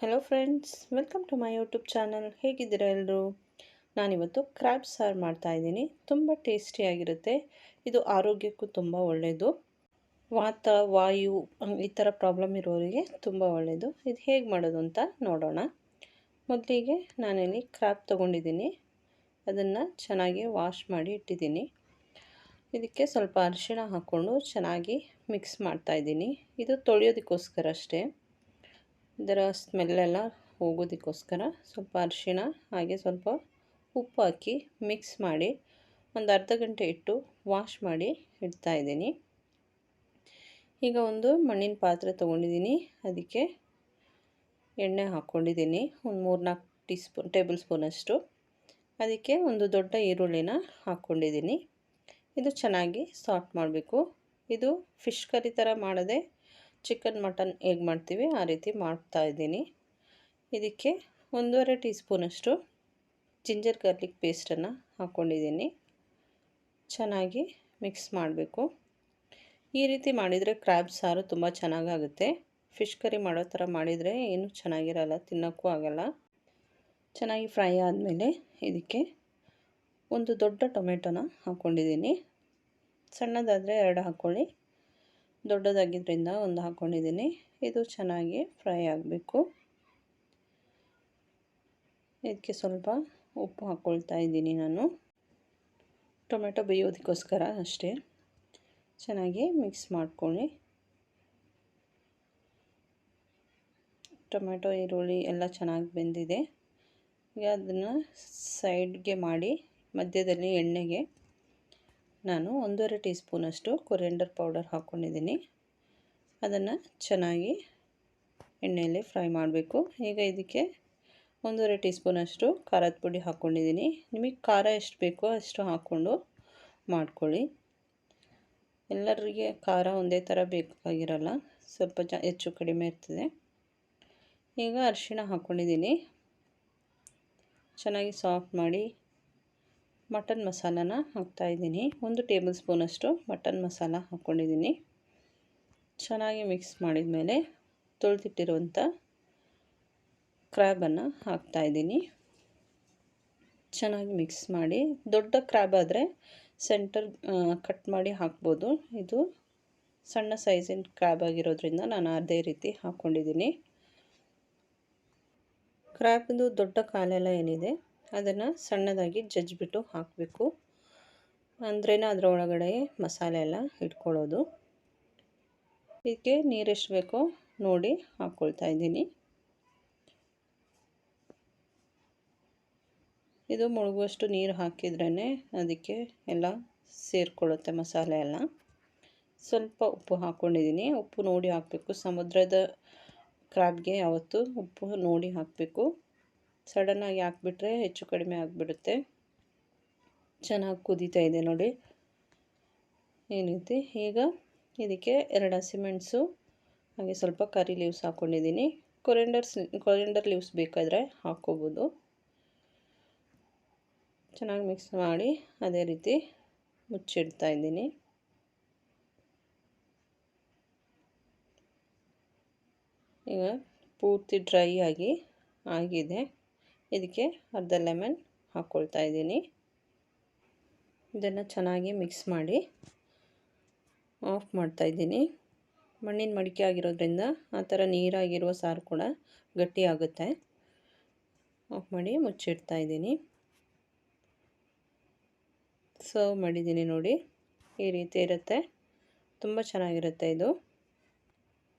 Hello friends, welcome to my YouTube channel. ಹೇಗಿದ್ದೀರಾ ಎಲ್ಲರೂ? ನಾನಿವತ್ತು ಕ್ರ್ಯಾಬ್ ಸಾರು ಮಾಡ್ತಾಯಿದ್ದೀನಿ. ತುಂಬ ಟೇಸ್ಟಿಯಾಗಿರುತ್ತೆ. ಇದು ಆರೋಗ್ಯಕ್ಕೂ ತುಂಬ ಒಳ್ಳೆಯದು. ವಾತ ವಾಯು ಈ ಥರ ಪ್ರಾಬ್ಲಮ್ ಇರೋರಿಗೆ ತುಂಬ ಒಳ್ಳೆಯದು. ಇದು ಹೇಗೆ ಮಾಡೋದು ಅಂತ ನೋಡೋಣ. ಮೊದಲಿಗೆ ನಾನಿಲ್ಲಿ ಕ್ರ್ಯಾಬ್ ತೊಗೊಂಡಿದ್ದೀನಿ. ಅದನ್ನು ಚೆನ್ನಾಗಿ ವಾಶ್ ಮಾಡಿ ಇಟ್ಟಿದ್ದೀನಿ. ಇದಕ್ಕೆ ಸ್ವಲ್ಪ ಅರಿಶಿಣ ಹಾಕ್ಕೊಂಡು ಚೆನ್ನಾಗಿ ಮಿಕ್ಸ್ ಮಾಡ್ತಾಯಿದ್ದೀನಿ. ಇದು ತೊಳೆಯೋದಕ್ಕೋಸ್ಕರ ಅಷ್ಟೇ. ಇದರ ಸ್ಮೆಲ್ಲೆಲ್ಲ ಹೋಗೋದಕ್ಕೋಸ್ಕರ ಸ್ವಲ್ಪ ಅರಿಶಿಣ ಹಾಗೆ ಸ್ವಲ್ಪ ಉಪ್ಪು ಹಾಕಿ ಮಿಕ್ಸ್ ಮಾಡಿ ಒಂದು ಅರ್ಧ ಗಂಟೆ ಇಟ್ಟು ವಾಶ್ ಮಾಡಿ ಇಡ್ತಾಯಿದ್ದೀನಿ. ಈಗ ಒಂದು ಮಣ್ಣಿನ ಪಾತ್ರೆ ತೊಗೊಂಡಿದ್ದೀನಿ. ಅದಕ್ಕೆ ಎಣ್ಣೆ ಹಾಕ್ಕೊಂಡಿದ್ದೀನಿ, ಒಂದು 3-4 ಟೇಬಲ್ ಸ್ಪೂನಷ್ಟು. ಅದಕ್ಕೆ ಒಂದು ದೊಡ್ಡ ಈರುಳ್ಳಿನ ಹಾಕ್ಕೊಂಡಿದ್ದೀನಿ. ಇದು ಚೆನ್ನಾಗಿ ಸಾಟ್ ಮಾಡಬೇಕು. ಇದು ಫಿಶ್ ಕರಿ ಥರ ಮಾಡದೆ ಚಿಕನ್ ಮಟನ್ ಹೇಗೆ ಮಾಡ್ತೀವಿ ಆ ರೀತಿ ಮಾಡ್ತಾಯಿದ್ದೀನಿ. ಇದಕ್ಕೆ 1.5 ಟೀ ಸ್ಪೂನಷ್ಟು ಜಿಂಜರ್ ಗಾರ್ಲಿಕ್ ಪೇಸ್ಟನ್ನು ಹಾಕ್ಕೊಂಡಿದ್ದೀನಿ. ಚೆನ್ನಾಗಿ ಮಿಕ್ಸ್ ಮಾಡಬೇಕು. ಈ ರೀತಿ ಮಾಡಿದರೆ ಕ್ರ್ಯಾಬ್ ಸಾರು ತುಂಬ ಚೆನ್ನಾಗಾಗುತ್ತೆ. ಫಿಶ್ ಕರಿ ಮಾಡೋ ಥರ ಮಾಡಿದರೆ ಏನೂ ಚೆನ್ನಾಗಿರಲ್ಲ, ತಿನ್ನೋಕ್ಕೂ ಆಗಲ್ಲ. ಚೆನ್ನಾಗಿ ಫ್ರೈ ಆದಮೇಲೆ ಇದಕ್ಕೆ ಒಂದು ದೊಡ್ಡ ಟೊಮೆಟೊನ ಹಾಕ್ಕೊಂಡಿದ್ದೀನಿ. ಸಣ್ಣದಾದರೆ 2 ಹಾಕ್ಕೊಳ್ಳಿ, ದೊಡ್ಡದಾಗಿದ್ದರಿಂದ 1 ಹಾಕ್ಕೊಂಡಿದ್ದೀನಿ. ಇದು ಚೆನ್ನಾಗಿ ಫ್ರೈ ಆಗಬೇಕು. ಇದಕ್ಕೆ ಸ್ವಲ್ಪ ಉಪ್ಪು ಹಾಕ್ಕೊಳ್ತಾ ಇದ್ದೀನಿ ನಾನು, ಟೊಮೆಟೊ ಬೇಯೋದಕ್ಕೋಸ್ಕರ ಅಷ್ಟೇ. ಚೆನ್ನಾಗಿ ಮಿಕ್ಸ್ ಮಾಡ್ಕೊಳ್ಳಿ. ಟೊಮೆಟೊ ಈರುಳ್ಳಿ ಎಲ್ಲ ಚೆನ್ನಾಗಿ ಬೆಂದಿದೆ. ಈಗ ಅದನ್ನು ಸೈಡ್ಗೆ ಮಾಡಿ ಮಧ್ಯದಲ್ಲಿ ಎಣ್ಣೆಗೆ ನಾನು 1.5 ಟೀ ಸ್ಪೂನಷ್ಟು ಕೊರಿಯಂಡರ್ ಪೌಡರ್ ಹಾಕ್ಕೊಂಡಿದ್ದೀನಿ. ಅದನ್ನು ಚೆನ್ನಾಗಿ ಎಣ್ಣೆಯಲ್ಲಿ ಫ್ರೈ ಮಾಡಬೇಕು. ಈಗ ಇದಕ್ಕೆ 1.5 ಟೀ ಸ್ಪೂನಷ್ಟು ಖಾರದ ಪುಡಿ ಹಾಕ್ಕೊಂಡಿದ್ದೀನಿ. ನಿಮಗೆ ಖಾರ ಎಷ್ಟು ಬೇಕೋ ಅಷ್ಟು ಹಾಕ್ಕೊಂಡು ಮಾಡ್ಕೊಳ್ಳಿ. ಎಲ್ಲರಿಗೆ ಖಾರ ಒಂದೇ ಥರ ಬೇಕಾಗಿರಲ್ಲ, ಸ್ವಲ್ಪ ಹೆಚ್ಚು ಕಡಿಮೆ ಇರ್ತದೆ. ಈಗ ಅರಿಶಿಣ ಹಾಕ್ಕೊಂಡಿದ್ದೀನಿ. ಚೆನ್ನಾಗಿ ಸಾಫ್ಟ್ ಮಾಡಿ ಮಟನ್ ಮಸಾಲಾನ ಹಾಕ್ತಾಯಿದ್ದೀನಿ. 1 ಟೇಬಲ್ ಸ್ಪೂನಷ್ಟು ಮಟನ್ ಮಸಾಲ ಹಾಕ್ಕೊಂಡಿದ್ದೀನಿ. ಚೆನ್ನಾಗಿ ಮಿಕ್ಸ್ ಮಾಡಿದ ಮೇಲೆ ತೊಳೆದಿಟ್ಟಿರುವಂಥ ಕ್ರ್ಯಾಬನ್ನು ಹಾಕ್ತಾಯಿದ್ದೀನಿ. ಚೆನ್ನಾಗಿ ಮಿಕ್ಸ್ ಮಾಡಿ. ದೊಡ್ಡ ಕ್ರ್ಯಾಬ್ ಆದರೆ ಸೆಂಟರ್ ಕಟ್ ಮಾಡಿ ಹಾಕ್ಬೋದು. ಇದು ಸಣ್ಣ ಸೈಜಿನ ಕ್ರ್ಯಾಬ್ ಆಗಿರೋದ್ರಿಂದ ನಾನು ಅದೇ ರೀತಿ ಹಾಕ್ಕೊಂಡಿದ್ದೀನಿ. ಕ್ರ್ಯಾಬ್ದು ದೊಡ್ಡ ಕಾಲೆಲ್ಲ ಏನಿದೆ ಅದನ್ನು ಸಣ್ಣದಾಗಿ ಜಜ್ಜಿಬಿಟ್ಟು ಹಾಕಬೇಕು. ಅಂದ್ರೇ ಅದರ ಒಳಗಡೆ ಮಸಾಲೆ ಎಲ್ಲ ಇಟ್ಕೊಳ್ಳೋದು. ಇದಕ್ಕೆ ನೀರೆಷ್ಟು ಬೇಕೋ ನೋಡಿ ಹಾಕ್ಕೊಳ್ತಾ ಇದ್ದೀನಿ. ಇದು ಮುಳುಗುವಷ್ಟು ನೀರು ಹಾಕಿದ್ರೇ ಅದಕ್ಕೆ ಎಲ್ಲ ಸೇರಿಕೊಳ್ಳುತ್ತೆ ಮಸಾಲೆ ಎಲ್ಲ. ಸ್ವಲ್ಪ ಉಪ್ಪು ಹಾಕ್ಕೊಂಡಿದ್ದೀನಿ. ಉಪ್ಪು ನೋಡಿ ಹಾಕಬೇಕು. ಸಮುದ್ರದ ಕ್ರ್ಯಾಬ್ಗೆ ಯಾವತ್ತೂ ಉಪ್ಪು ನೋಡಿ ಹಾಕಬೇಕು. ಸಡನ್ನಾಗಿ ಹಾಕ್ಬಿಟ್ರೆ ಹೆಚ್ಚು ಕಡಿಮೆ ಆಗಿಬಿಡುತ್ತೆ. ಚೆನ್ನಾಗಿ ಕುದೀತಾ ಇದೆ ನೋಡಿ ಈ ರೀತಿ. ಈಗ ಇದಕ್ಕೆ 2 ಹಸಿಮೆಣಸು ಹಾಗೆ ಸ್ವಲ್ಪ ಕರಿ ಲೀವ್ಸ್ ಹಾಕ್ಕೊಂಡಿದ್ದೀನಿ. ಕೊರಿಯಂಡರ್ ಲೀವ್ಸ್ ಬೇಕಾದರೆ ಹಾಕ್ಕೋಬೋದು. ಚೆನ್ನಾಗಿ ಮಿಕ್ಸ್ ಮಾಡಿ ಅದೇ ರೀತಿ ಮುಚ್ಚಿಡ್ತಾ ಇದ್ದೀನಿ. ಈಗ ಪೂರ್ತಿ ಡ್ರೈ ಆಗಿದೆ. ಇದಕ್ಕೆ ಅರ್ಧ ಲೆಮನ್ ಹಾಕ್ಕೊಳ್ತಾ ಇದ್ದೀನಿ. ಇದನ್ನು ಚೆನ್ನಾಗಿ ಮಿಕ್ಸ್ ಮಾಡಿ ಆಫ್ ಮಾಡ್ತಾ ಇದ್ದೀನಿ. ಮಣ್ಣಿನ ಮಡಿಕೆ ಆಗಿರೋದ್ರಿಂದ ಆ ಥರ ನೀರಾಗಿರುವ ಸಾರು ಕೂಡ ಗಟ್ಟಿಯಾಗುತ್ತೆ. ಆಫ್ ಮಾಡಿ ಮುಚ್ಚಿಡ್ತಾ ಇದ್ದೀನಿ. ಸರ್ವ್ ಮಾಡಿದ್ದೀನಿ ನೋಡಿ, ಈ ರೀತಿ ಇರುತ್ತೆ. ತುಂಬ ಚೆನ್ನಾಗಿರುತ್ತೆ ಇದು.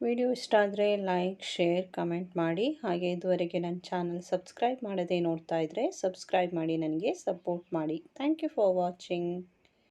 ವಿಡಿಯೋ ಇಷ್ಟ ಆದರೆ ಲೈಕ್, ಶೇರ್, ಕಮೆಂಟ್ ಮಾಡಿ. ಹಾಗೆ ಇದುವರೆಗೆ ನನ್ನ ಚಾನಲ್ ಸಬ್ಸ್ಕ್ರೈಬ್ ಮಾಡದೆ ನೋಡ್ತಾ ಇದ್ದರೆ ಸಬ್ಸ್ಕ್ರೈಬ್ ಮಾಡಿ, ನನಗೆ ಸಪೋರ್ಟ್ ಮಾಡಿ. Thank you for watching.